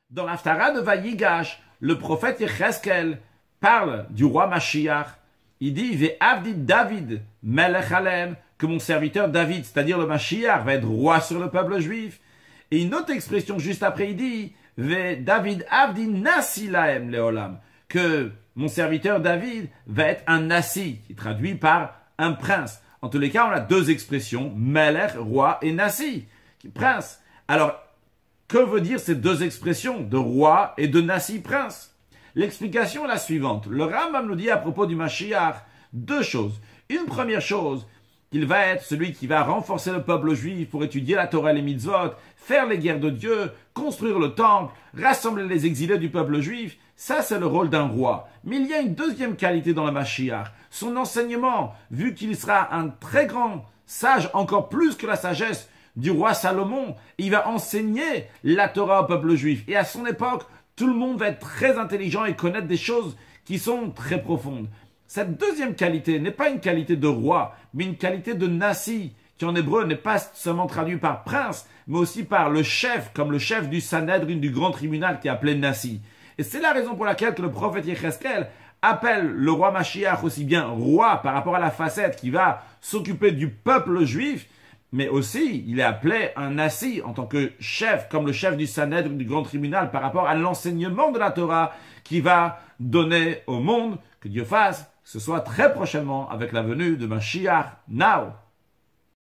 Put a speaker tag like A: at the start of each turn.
A: Dans l'Haftara de Vayigash, le prophète Yecheskel parle du roi Mashiach. Il dit Ve'avdi David melech alem, que mon serviteur David, c'est-à-dire le Mashiach, va être roi sur le peuple juif. Et une autre expression juste après, il dit David avdi nasi laem leolam, que mon serviteur David va être un nasi, qui est traduit par un prince. En tous les cas, on a deux expressions, melech, roi, et nasi, prince. Alors, que veut dire ces deux expressions, de roi et de nasi, prince? L'explication est la suivante. Le Rambam nous dit à propos du Mashiach deux choses. Une première chose, qu'il va être celui qui va renforcer le peuple juif pour étudier la Torah et les mitzvot, faire les guerres de Dieu, construire le temple, rassembler les exilés du peuple juif. Ça, c'est le rôle d'un roi. Mais il y a une deuxième qualité dans le Mashiach. Son enseignement, vu qu'il sera un très grand sage, encore plus que la sagesse du roi Salomon, il va enseigner la Torah au peuple juif. Et à son époque, tout le monde va être très intelligent et connaître des choses qui sont très profondes. Cette deuxième qualité n'est pas une qualité de roi, mais une qualité de nasi, qui en hébreu n'est pas seulement traduit par prince, mais aussi par le chef, comme le chef du Sanhedrin, du grand tribunal qui est appelé nasi. Et c'est la raison pour laquelle le prophète Yecheskel appelle le roi Mashiach aussi bien roi par rapport à la facette qui va s'occuper du peuple juif, mais aussi il est appelé un nasi en tant que chef, comme le chef du Sanhedrin, du grand tribunal, par rapport à l'enseignement de la Torah qui va donner au monde, que Dieu fasse, que ce soit très prochainement avec la venue de Mashiach now.